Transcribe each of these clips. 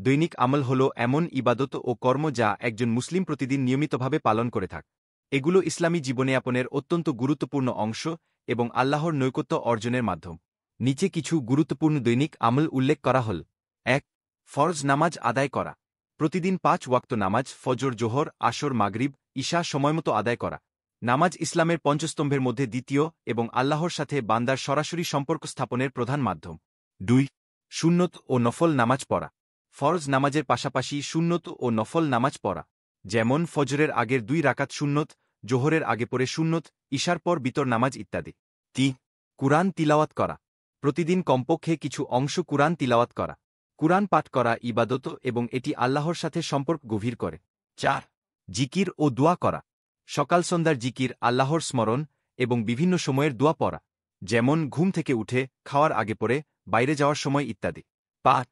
দৈনিক আমল হল এমন ইবাদত ও কর্ম যা একজন মুসলিম প্রতিদিন নিয়মিতভাবে পালন করে থাকে। এগুলো ইসলামী জীবনযাপনের অত্যন্ত গুরুত্বপূর্ণ অংশ এবং আল্লাহর নৈকট্য অর্জনের মাধ্যম। নিচে কিছু গুরুত্বপূর্ণ দৈনিক আমল উল্লেখ করা হল। ১. ফরজ নামাজ আদায় করা। প্রতিদিন ৫ ওয়াক্ত নামাজ ফজর, জোহর, আসর, মাগরিব, ঈশা সময়মতো আদায় করা। নামাজ ইসলামের পঞ্চস্তম্ভের মধ্যে দ্বিতীয় এবং আল্লাহর সাথে বান্দার সরাসরি সম্পর্ক স্থাপনের প্রধান মাধ্যম। ২. সুন্নত ও নফল নামাজ পড়া। ফরজ নামাজের পাশাপাশি সুন্নত ও নফল নামাজ পড়া, যেমন ফজরের আগের ২ রাকাত সুন্নত, জোহরের আগে পরে সুন্নত, ঈশার পর বিতর নামাজ ইত্যাদি। ৩. কুরআন তিলাওয়াত করা। প্রতিদিন কমপক্ষে কিছু অংশ কুরআন তিলাওয়াত করা। কুরআন পাঠ করা ইবাদত এবং এটি আল্লাহর সাথে সম্পর্ক গভীর করে। ৪. জিকির ও দোয়া করা। সকাল সন্ধ্যার জিকির, আল্লাহর স্মরণ এবং বিভিন্ন সময়ের দোয়া পড়া, যেমন ঘুম থেকে উঠে, খাওয়ার আগে পরে, বাইরে যাওয়ার সময় ইত্যাদি। ৫.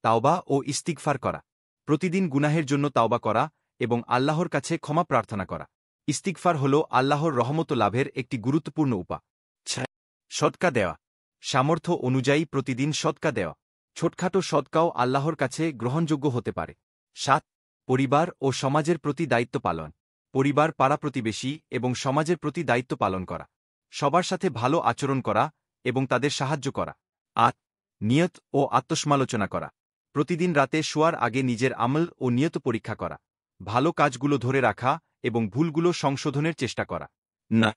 তাওবা ও ইস্তিগফার করা। প্রতিদিন গুনাহের জন্য তাওবা করা এবং আল্লাহর কাছে ক্ষমা প্রার্থনা করা। ইস্তিগফার হল আল্লাহর রহমত লাভের একটি গুরুত্বপূর্ণ উপায়। ৬. সদকা দেওয়া। সামর্থ্য অনুযায়ী প্রতিদিন সদকা দেওয়া। ছোটখাটো সদকাও আল্লাহর কাছে গ্রহণযোগ্য হতে পারে। ৭. পরিবার ও সমাজের প্রতি দায়িত্ব পালন। পরিবার, পাড়া প্রতিবেশী এবং সমাজের প্রতি দায়িত্ব পালন করা। সবার সাথে ভালো আচরণ করা এবং তাদের সাহায্য করা। ৮. নিয়ত ও আত্মসমালোচনা করা। প্রতিদিন রাতে শোয়ার আগে নিজের আমল ও নিয়ত পরীক্ষা করা। ভালো কাজগুলো ধরে রাখা এবং ভুলগুলো সংশোধনের চেষ্টা করা। না.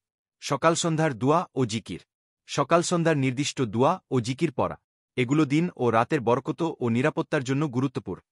সকাল সন্ধ্যার দোয়া ও জিকির। সকাল সন্ধ্যার নির্দিষ্ট দোয়া ও জিকির পড়া। এগুলো দিন ও রাতের বরকত ও নিরাপত্তার জন্য গুরুত্বপূর্ণ।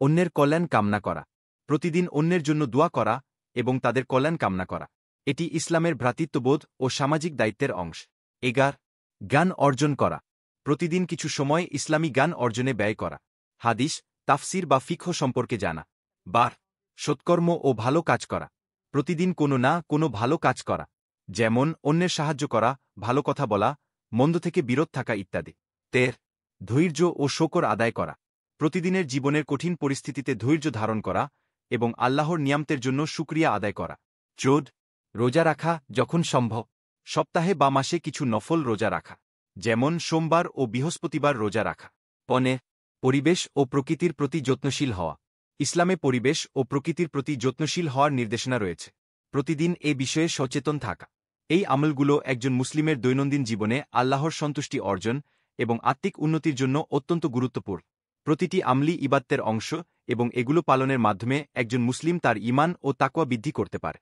অন্যের কল্যাণ কামনা করা। প্রতিদিন অন্যের জন্য দোয়া করা এবং তাদের কল্যাণ কামনা করা। এটি ইসলামের ভ্রাতৃত্ববোধ ও সামাজিক দায়িত্বের অংশ। ১১. জ্ঞান অর্জন করা। প্রতিদিন কিছু সময় ইসলামী জ্ঞান অর্জনে ব্যয় করা। হাদিস, তাফসির বা ফিকহ সম্পর্কে জানা। ১২. সৎকর্ম ও ভালো কাজ করা। প্রতিদিন কোনো না কোনো ভালো কাজ করা, যেমন অন্যের সাহায্য করা, ভালো কথা বলা, মন্দ থেকে বিরত থাকা ইত্যাদি। ১৩. ধৈর্য ও শকর আদায় করা। প্রতিদিনের জীবনের কঠিন পরিস্থিতিতে ধৈর্য ধারণ করা এবং আল্লাহর নিয়ামতের জন্য শুকরিয়া আদায় করা। ১৪. রোজা রাখা যখন সম্ভব। সপ্তাহে বা মাসে কিছু নফল রোজা রাখা, যেমন সোমবার ও বৃহস্পতিবার রোজা রাখা। ১৫. পরিবেশ ও প্রকৃতির প্রতি যত্নশীল হওয়া। ইসলামে পরিবেশ ও প্রকৃতির প্রতি যত্নশীল হওয়ার নির্দেশনা রয়েছে। প্রতিদিন এ বিষয়ে সচেতন থাকা। এই আমলগুলো একজন মুসলিমের দৈনন্দিন জীবনে আল্লাহর সন্তুষ্টি অর্জন এবং আত্মিক উন্নতির জন্য অত্যন্ত গুরুত্বপূর্ণ। প্রতিটি আমলি ইবাদতের অংশ এবং এগুলো পালনের মাধ্যমে একজন মুসলিম তার ঈমান ও তাকওয়া বৃদ্ধি করতে পারে।